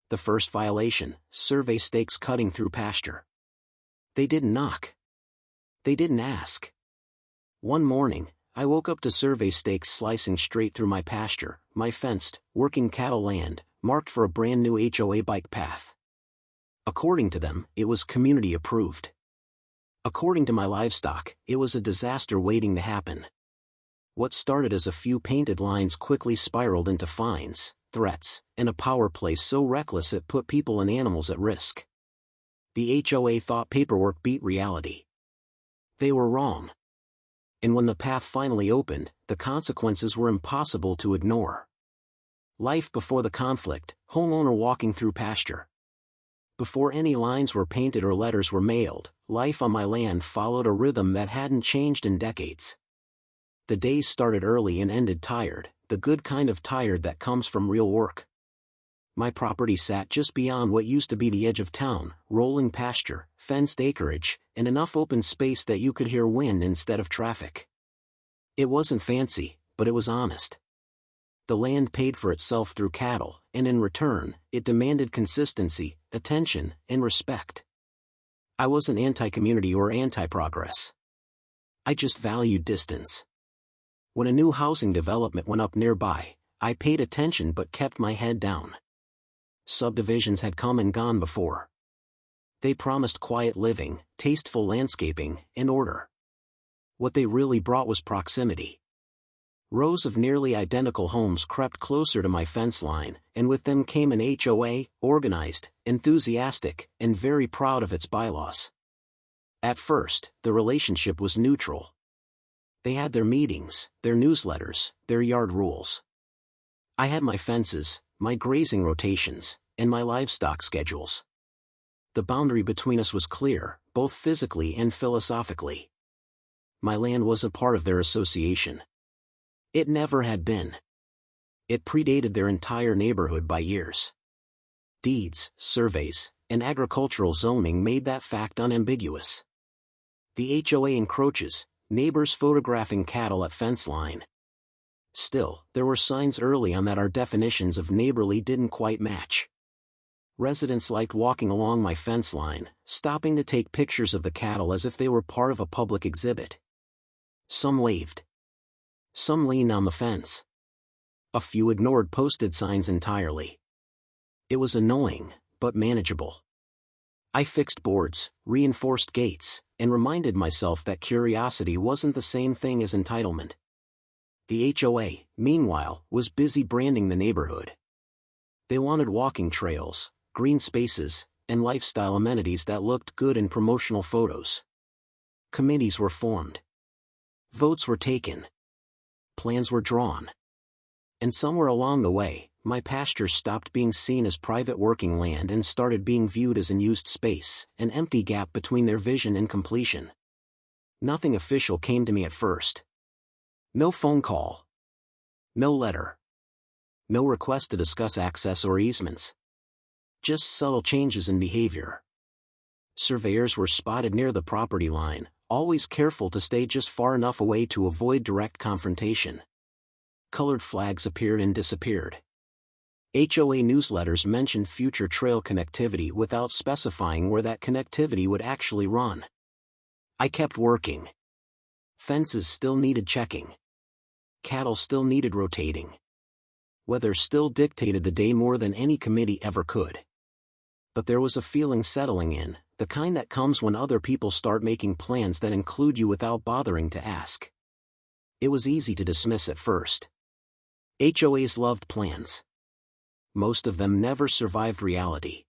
The first violation, survey stakes cutting through pasture. They didn't knock. They didn't ask. One morning, I woke up to survey stakes slicing straight through my pasture, my fenced, working cattle land, marked for a brand new HOA bike path. According to them, it was community approved. According to my livestock, it was a disaster waiting to happen. What started as a few painted lines quickly spiraled into fines, threats, and a power play so reckless it put people and animals at risk. The HOA thought paperwork beat reality. They were wrong. And when the path finally opened, the consequences were impossible to ignore. Life before the conflict, homeowner walking through pasture. Before any lines were painted or letters were mailed, life on my land followed a rhythm that hadn't changed in decades. The days started early and ended tired, the good kind of tired that comes from real work. My property sat just beyond what used to be the edge of town, rolling pasture, fenced acreage, and enough open space that you could hear wind instead of traffic. It wasn't fancy, but it was honest. The land paid for itself through cattle, and in return, it demanded consistency, attention, and respect. I wasn't anti-community or anti-progress. I just valued distance. When a new housing development went up nearby, I paid attention but kept my head down. Subdivisions had come and gone before. They promised quiet living, tasteful landscaping, and order. What they really brought was proximity. Rows of nearly identical homes crept closer to my fence line, and with them came an HOA, organized, enthusiastic, and very proud of its bylaws. At first, the relationship was neutral. They had their meetings, their newsletters, their yard rules. I had my fences, my grazing rotations, and my livestock schedules. The boundary between us was clear, both physically and philosophically. My land was a part of their association. It never had been. It predated their entire neighborhood by years. Deeds, surveys, and agricultural zoning made that fact unambiguous. The HOA encroaches, neighbors photographing cattle at fence line. Still, there were signs early on that our definitions of neighborly didn't quite match. Residents liked walking along my fence line, stopping to take pictures of the cattle as if they were part of a public exhibit. Some waved. Some leaned on the fence. A few ignored posted signs entirely. It was annoying, but manageable. I fixed boards, reinforced gates, and reminded myself that curiosity wasn't the same thing as entitlement. The HOA, meanwhile, was busy branding the neighborhood. They wanted walking trails, green spaces, and lifestyle amenities that looked good in promotional photos. Committees were formed. Votes were taken. Plans were drawn. And somewhere along the way, my pasture stopped being seen as private working land and started being viewed as unused space, an empty gap between their vision and completion. Nothing official came to me at first. No phone call. No letter. No request to discuss access or easements. Just subtle changes in behavior. Surveyors were spotted near the property line, always careful to stay just far enough away to avoid direct confrontation. Colored flags appeared and disappeared. HOA newsletters mentioned future trail connectivity without specifying where that connectivity would actually run. I kept working. Fences still needed checking. Cattle still needed rotating. Weather still dictated the day more than any committee ever could. But there was a feeling settling in, the kind that comes when other people start making plans that include you without bothering to ask. It was easy to dismiss at first. HOAs loved plans. Most of them never survived reality.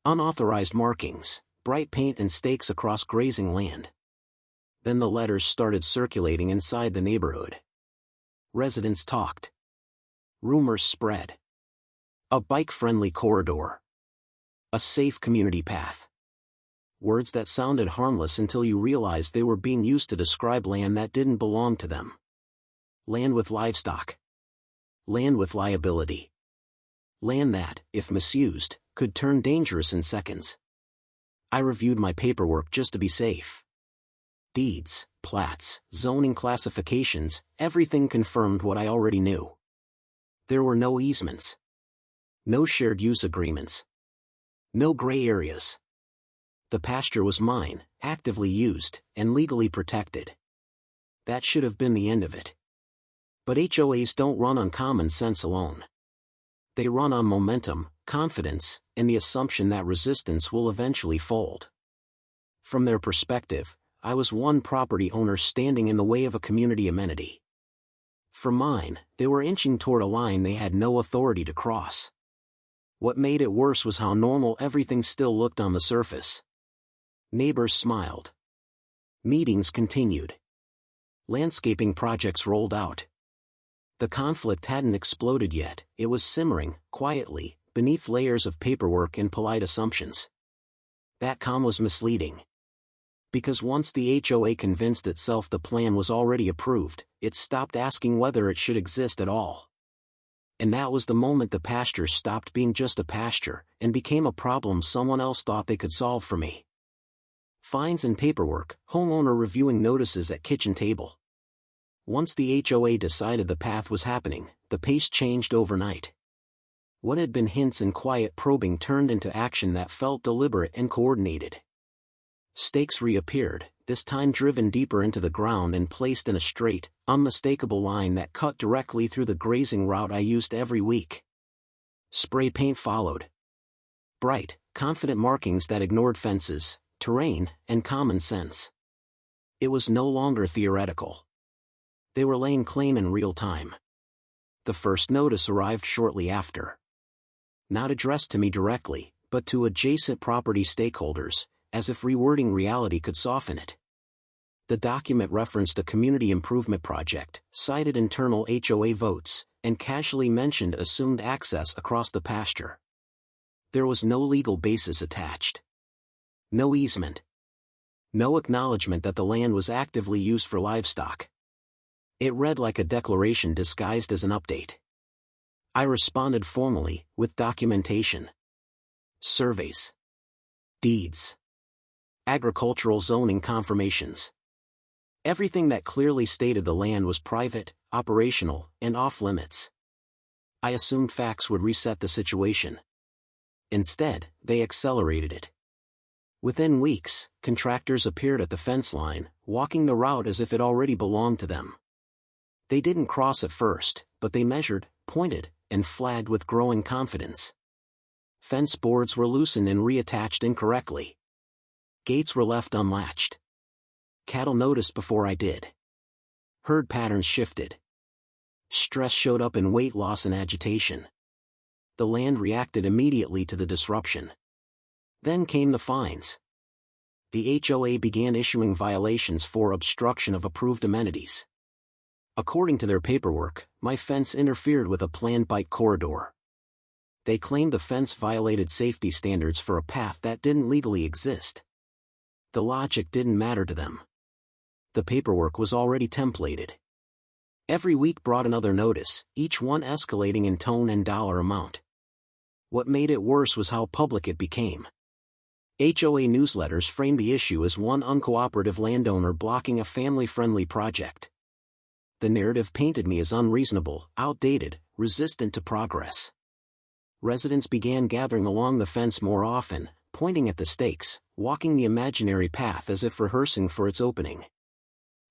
Unauthorized markings, bright paint and stakes across grazing land. Then the letters started circulating inside the neighborhood. Residents talked. Rumors spread. A bike-friendly corridor. A safe community path. Words that sounded harmless until you realized they were being used to describe land that didn't belong to them. Land with livestock. Land with liability. Land that, if misused, could turn dangerous in seconds. I reviewed my paperwork just to be safe. Deeds, plats, zoning classifications, everything confirmed what I already knew. There were no easements. No shared use agreements. No gray areas. The pasture was mine, actively used, and legally protected. That should have been the end of it. But HOAs don't run on common sense alone. They run on momentum, confidence, and the assumption that resistance will eventually fold. From their perspective, I was one property owner standing in the way of a community amenity. From mine, they were inching toward a line they had no authority to cross. What made it worse was how normal everything still looked on the surface. Neighbors smiled. Meetings continued. Landscaping projects rolled out. The conflict hadn't exploded yet, it was simmering, quietly, beneath layers of paperwork and polite assumptions. That calm was misleading. Because once the HOA convinced itself the plan was already approved, it stopped asking whether it should exist at all. And that was the moment the pasture stopped being just a pasture, and became a problem someone else thought they could solve for me. Fines and paperwork, homeowner reviewing notices at kitchen table. Once the HOA decided the path was happening, the pace changed overnight. What had been hints and quiet probing turned into action that felt deliberate and coordinated. Stakes reappeared, this time driven deeper into the ground and placed in a straight, unmistakable line that cut directly through the grazing route I used every week. Spray paint followed. Bright, confident markings that ignored fences, terrain, and common sense. It was no longer theoretical. They were laying claim in real time. The first notice arrived shortly after. Not addressed to me directly, but to adjacent property stakeholders, as if rewording reality could soften it. The document referenced a community improvement project, cited internal HOA votes, and casually mentioned assumed access across the pasture. There was no legal basis attached. No easement. No acknowledgement that the land was actively used for livestock. It read like a declaration disguised as an update. I responded formally, with documentation. Surveys. Deeds. Agricultural zoning confirmations. Everything that clearly stated the land was private, operational, and off-limits. I assumed facts would reset the situation. Instead, they accelerated it. Within weeks, contractors appeared at the fence line, walking the route as if it already belonged to them. They didn't cross at first, but they measured, pointed, and flagged with growing confidence. Fence boards were loosened and reattached incorrectly. Gates were left unlatched. Cattle noticed before I did. Herd patterns shifted. Stress showed up in weight loss and agitation. The land reacted immediately to the disruption. Then came the fines. The HOA began issuing violations for obstruction of approved amenities. According to their paperwork, my fence interfered with a planned bike corridor. They claimed the fence violated safety standards for a path that didn't legally exist. The logic didn't matter to them. The paperwork was already templated. Every week brought another notice, each one escalating in tone and dollar amount. What made it worse was how public it became. HOA newsletters framed the issue as one uncooperative landowner blocking a family-friendly project. The narrative painted me as unreasonable, outdated, resistant to progress. Residents began gathering along the fence more often, pointing at the stakes, walking the imaginary path as if rehearsing for its opening.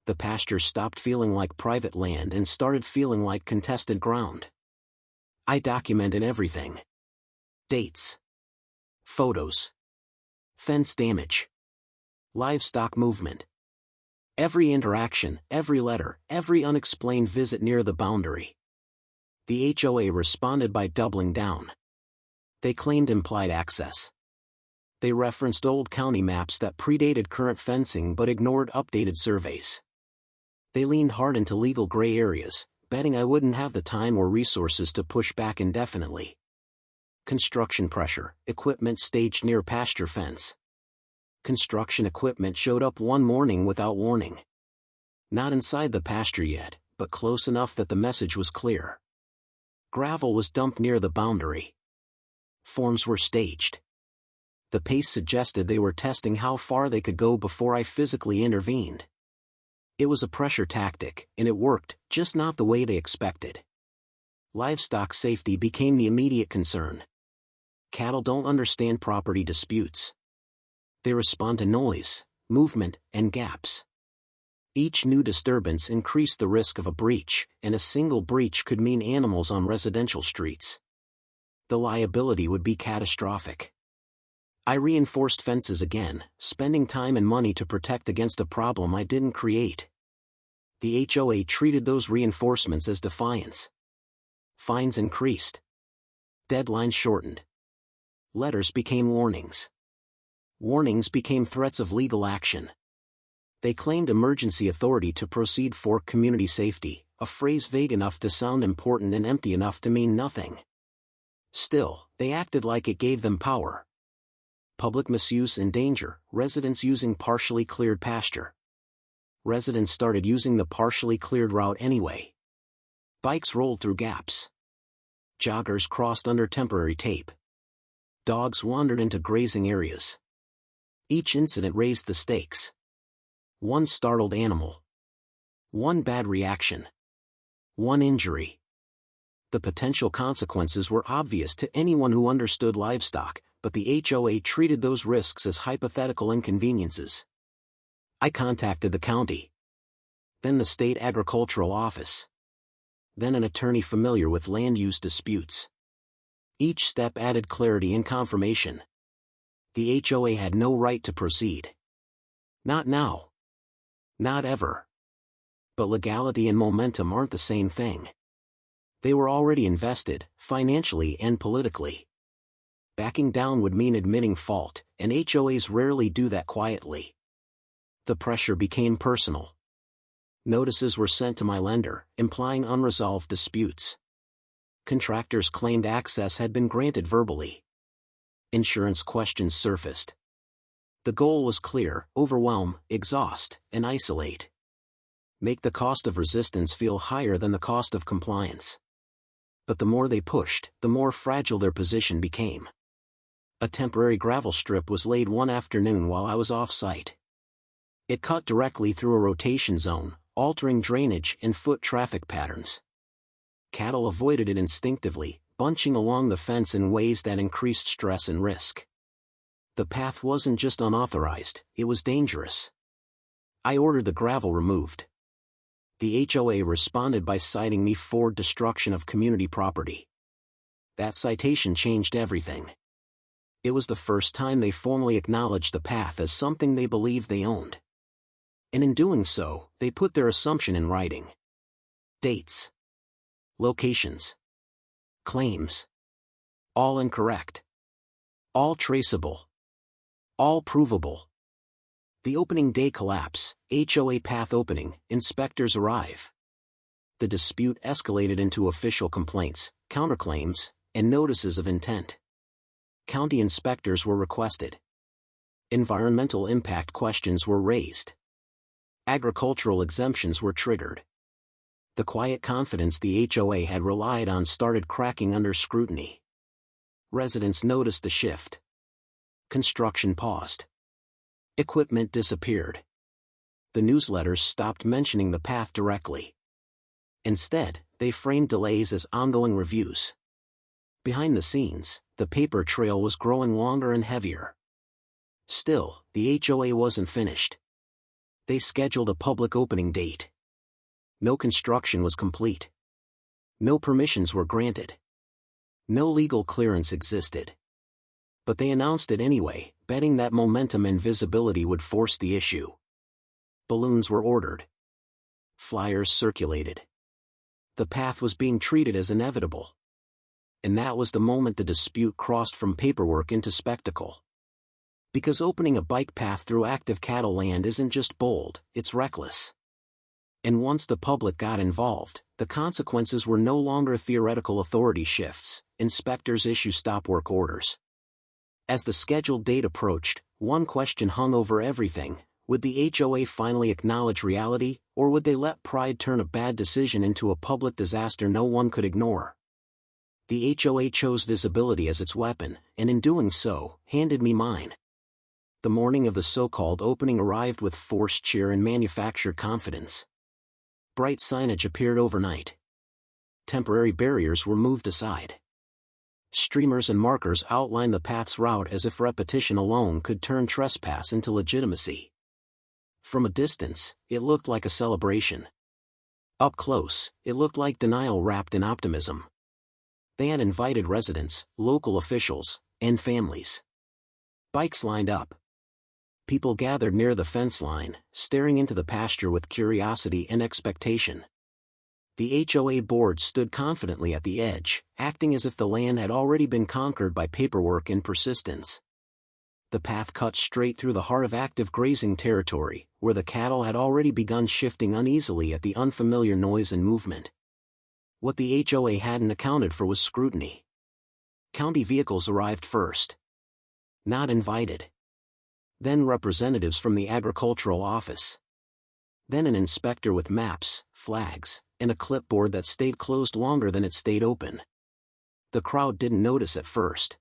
The pasture stopped feeling like private land and started feeling like contested ground. I documented everything. Dates. Photos. Fence damage. Livestock movement. Every interaction, every letter, every unexplained visit near the boundary. The HOA responded by doubling down. They claimed implied access. They referenced old county maps that predated current fencing but ignored updated surveys. They leaned hard into legal gray areas, betting I wouldn't have the time or resources to push back indefinitely. Construction pressure, equipment staged near pasture fence. Construction equipment showed up one morning without warning. Not inside the pasture yet, but close enough that the message was clear. Gravel was dumped near the boundary. Forms were staged. The pace suggested they were testing how far they could go before I physically intervened. It was a pressure tactic, and it worked, just not the way they expected. Livestock safety became the immediate concern. Cattle don't understand property disputes. They respond to noise, movement, and gaps. Each new disturbance increased the risk of a breach, and a single breach could mean animals on residential streets. The liability would be catastrophic. I reinforced fences again, spending time and money to protect against a problem I didn't create. The HOA treated those reinforcements as defiance. Fines increased. Deadlines shortened. Letters became warnings. Warnings became threats of legal action. They claimed emergency authority to proceed for community safety, a phrase vague enough to sound important and empty enough to mean nothing. Still, they acted like it gave them power. Public misuse and danger, residents using partially cleared pasture. Residents started using the partially cleared route anyway. Bikes rolled through gaps. Joggers crossed under temporary tape. Dogs wandered into grazing areas. Each incident raised the stakes. One startled animal. One bad reaction. One injury. The potential consequences were obvious to anyone who understood livestock, but the HOA treated those risks as hypothetical inconveniences. I contacted the county. Then the state agricultural office. Then an attorney familiar with land use disputes. Each step added clarity and confirmation. The HOA had no right to proceed. Not now. Not ever. But legality and momentum aren't the same thing. They were already invested, financially and politically. Backing down would mean admitting fault, and HOAs rarely do that quietly. The pressure became personal. Notices were sent to my lender, implying unresolved disputes. Contractors claimed access had been granted verbally. Insurance questions surfaced. The goal was clear: overwhelm, exhaust, and isolate. Make the cost of resistance feel higher than the cost of compliance. But the more they pushed, the more fragile their position became. A temporary gravel strip was laid one afternoon while I was off-site. It cut directly through a rotation zone, altering drainage and foot traffic patterns. Cattle avoided it instinctively, bunching along the fence in ways that increased stress and risk. The path wasn't just unauthorized, it was dangerous. I ordered the gravel removed. The HOA responded by citing me for destruction of community property. That citation changed everything. It was the first time they formally acknowledged the path as something they believed they owned. And in doing so, they put their assumption in writing. Dates. Locations. Claims. All incorrect. All traceable. All provable. The opening day collapse, HOA path opening, inspectors arrive. The dispute escalated into official complaints, counterclaims, and notices of intent. County inspectors were requested. Environmental impact questions were raised. Agricultural exemptions were triggered. The quiet confidence the HOA had relied on started cracking under scrutiny. Residents noticed the shift. Construction paused. Equipment disappeared. The newsletters stopped mentioning the path directly. Instead, they framed delays as ongoing reviews. Behind the scenes, the paper trail was growing longer and heavier. Still, the HOA wasn't finished. They scheduled a public opening date. No construction was complete. No permissions were granted. No legal clearance existed. But they announced it anyway, betting that momentum and visibility would force the issue. Balloons were ordered. Flyers circulated. The path was being treated as inevitable. And that was the moment the dispute crossed from paperwork into spectacle. Because opening a bike path through active cattle land isn't just bold, it's reckless. And once the public got involved, the consequences were no longer theoretical authority shifts. Inspectors issue stop work orders. As the scheduled date approached, one question hung over everything: would the HOA finally acknowledge reality, or would they let pride turn a bad decision into a public disaster no one could ignore? The HOA chose visibility as its weapon, and in doing so, handed me mine. The morning of the so-called opening arrived with forced cheer and manufactured confidence. Bright signage appeared overnight. Temporary barriers were moved aside. Streamers and markers outlined the path's route as if repetition alone could turn trespass into legitimacy. From a distance, it looked like a celebration. Up close, it looked like denial wrapped in optimism. They had invited residents, local officials, and families. Bikes lined up. People gathered near the fence line, staring into the pasture with curiosity and expectation. The HOA board stood confidently at the edge, acting as if the land had already been conquered by paperwork and persistence. The path cut straight through the heart of active grazing territory, where the cattle had already begun shifting uneasily at the unfamiliar noise and movement. What the HOA hadn't accounted for was scrutiny. County vehicles arrived first. Not invited. Then representatives from the agricultural office. Then an inspector with maps, flags, and a clipboard that stayed closed longer than it stayed open. The crowd didn't notice at first.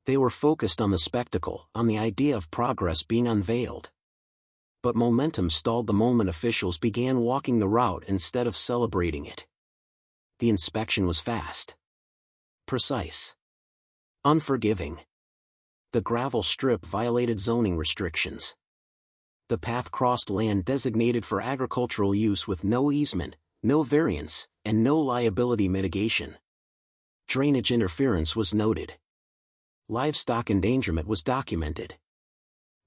They were focused on the spectacle, on the idea of progress being unveiled. But momentum stalled the moment officials began walking the route instead of celebrating it. The inspection was fast. Precise. Unforgiving. The gravel strip violated zoning restrictions. The path crossed land designated for agricultural use with no easement, no variance, and no liability mitigation. Drainage interference was noted. Livestock endangerment was documented.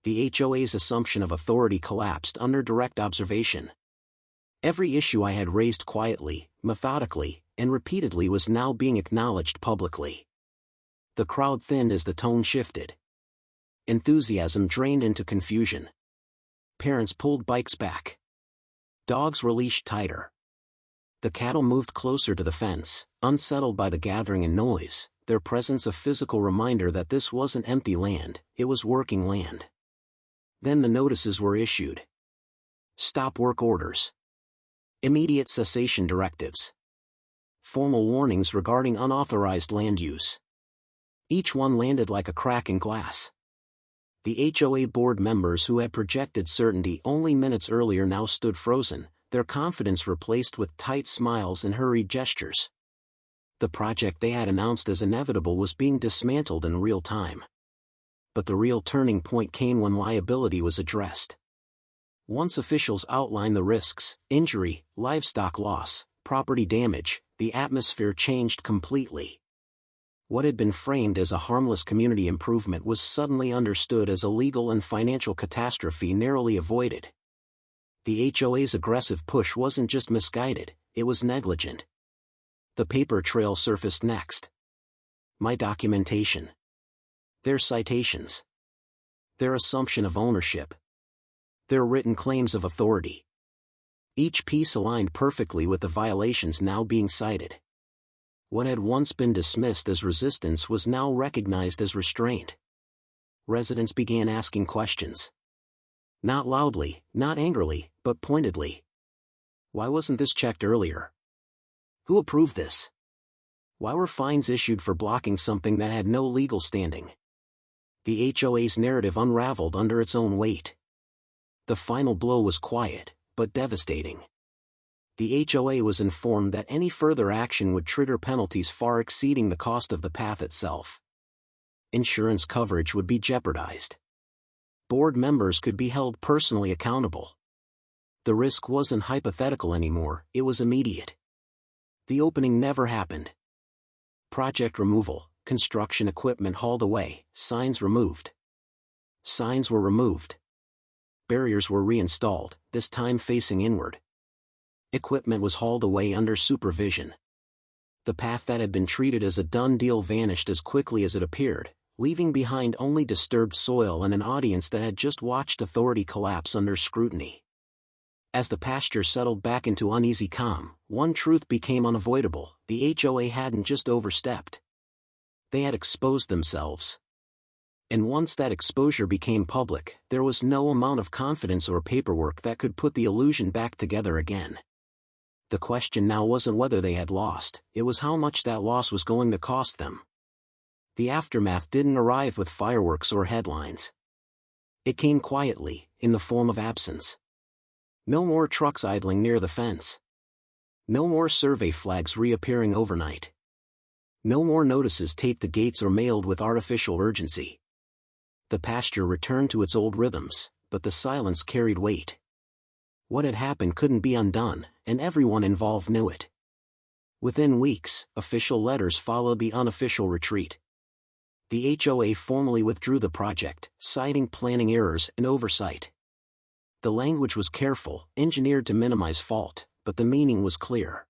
The HOA's assumption of authority collapsed under direct observation. Every issue I had raised quietly, methodically, and repeatedly was now being acknowledged publicly. The crowd thinned as the tone shifted. Enthusiasm drained into confusion. Parents pulled bikes back. Dogs were leashed tighter. The cattle moved closer to the fence, unsettled by the gathering and noise, their presence a physical reminder that this wasn't empty land, it was working land. Then the notices were issued. Stop work orders. Immediate cessation directives. Formal warnings regarding unauthorized land use. Each one landed like a crack in glass. The HOA board members who had projected certainty only minutes earlier now stood frozen, their confidence replaced with tight smiles and hurried gestures. The project they had announced as inevitable was being dismantled in real time. But the real turning point came when liability was addressed. Once officials outlined the risks, injury, livestock loss, property damage, the atmosphere changed completely. What had been framed as a harmless community improvement was suddenly understood as a legal and financial catastrophe narrowly avoided. The HOA's aggressive push wasn't just misguided, it was negligent. The paper trail surfaced next. My documentation. Their citations. Their assumption of ownership. Their written claims of authority. Each piece aligned perfectly with the violations now being cited. What had once been dismissed as resistance was now recognized as restraint. Residents began asking questions. Not loudly, not angrily, but pointedly. Why wasn't this checked earlier? Who approved this? Why were fines issued for blocking something that had no legal standing? The HOA's narrative unraveled under its own weight. The final blow was quiet, but devastating. The HOA was informed that any further action would trigger penalties far exceeding the cost of the path itself. Insurance coverage would be jeopardized. Board members could be held personally accountable. The risk wasn't hypothetical anymore, it was immediate. The opening never happened. Project removal, construction equipment hauled away, signs removed. Signs were removed. Barriers were reinstalled, this time facing inward. Equipment was hauled away under supervision. The path that had been treated as a done deal vanished as quickly as it appeared, leaving behind only disturbed soil and an audience that had just watched authority collapse under scrutiny. As the pasture settled back into uneasy calm, one truth became unavoidable: the HOA hadn't just overstepped. They had exposed themselves. And once that exposure became public, there was no amount of confidence or paperwork that could put the illusion back together again. The question now wasn't whether they had lost, it was how much that loss was going to cost them. The aftermath didn't arrive with fireworks or headlines. It came quietly, in the form of absence. No more trucks idling near the fence. No more survey flags reappearing overnight. No more notices taped to gates or mailed with artificial urgency. The pasture returned to its old rhythms, but the silence carried weight. What had happened couldn't be undone, and everyone involved knew it. Within weeks, official letters followed the unofficial retreat. The HOA formally withdrew the project, citing planning errors and oversight. The language was careful, engineered to minimize fault, but the meaning was clear.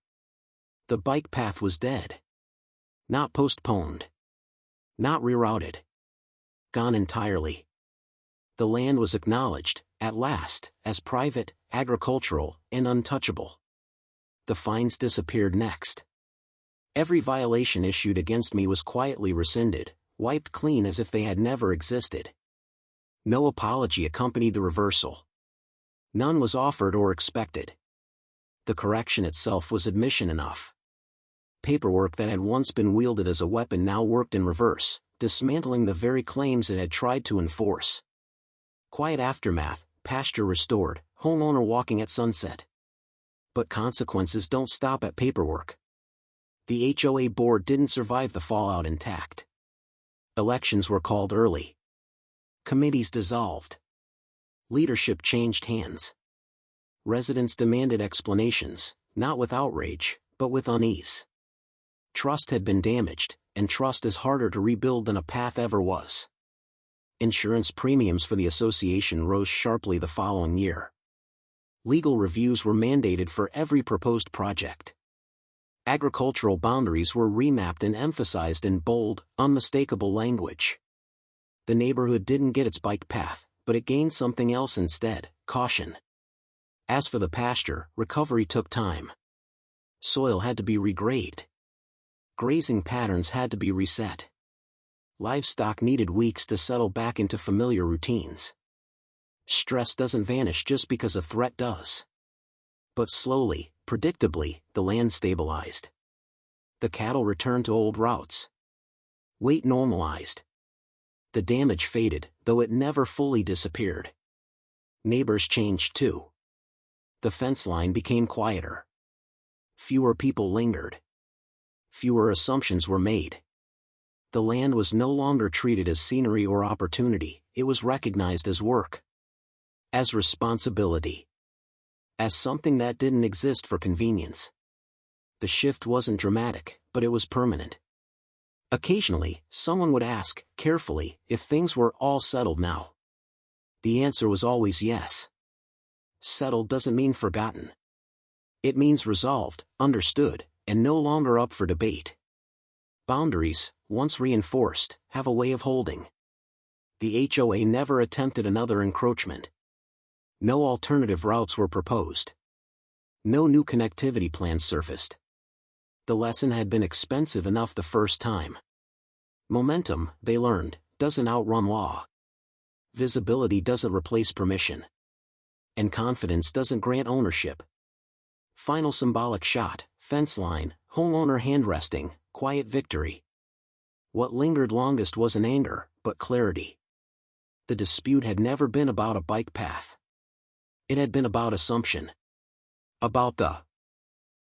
The bike path was dead. Not postponed. Not rerouted. Gone entirely. The land was acknowledged, at last, as private, agricultural, and untouchable. The fines disappeared next. Every violation issued against me was quietly rescinded, wiped clean as if they had never existed. No apology accompanied the reversal. None was offered or expected. The correction itself was admission enough. Paperwork that had once been wielded as a weapon now worked in reverse, dismantling the very claims it had tried to enforce. Quiet aftermath, pasture restored, homeowner walking at sunset. But consequences don't stop at paperwork. The HOA board didn't survive the fallout intact. Elections were called early. Committees dissolved. Leadership changed hands. Residents demanded explanations, not with outrage, but with unease. Trust had been damaged, and trust is harder to rebuild than a path ever was. Insurance premiums for the association rose sharply the following year. Legal reviews were mandated for every proposed project. Agricultural boundaries were remapped and emphasized in bold, unmistakable language. The neighborhood didn't get its bike path, but it gained something else instead: caution. As for the pasture, recovery took time. Soil had to be regraded. Grazing patterns had to be reset. Livestock needed weeks to settle back into familiar routines. Stress doesn't vanish just because a threat does. But slowly, predictably, the land stabilized. The cattle returned to old routes. Weight normalized. The damage faded, though it never fully disappeared. Neighbors changed too. The fence line became quieter. Fewer people lingered. Fewer assumptions were made. The land was no longer treated as scenery or opportunity, it was recognized as work. As responsibility. As something that didn't exist for convenience. The shift wasn't dramatic, but it was permanent. Occasionally, someone would ask, carefully, if things were all settled now. The answer was always yes. Settled doesn't mean forgotten. It means resolved, understood, and no longer up for debate. Boundaries, once reinforced, have a way of holding. The HOA never attempted another encroachment. No alternative routes were proposed. No new connectivity plans surfaced. The lesson had been expensive enough the first time. Momentum, they learned, doesn't outrun law. Visibility doesn't replace permission. And confidence doesn't grant ownership. Final symbolic shot, fence line, homeowner hand resting, quiet victory. What lingered longest wasn't anger, but clarity. The dispute had never been about a bike path. It had been about assumption. About the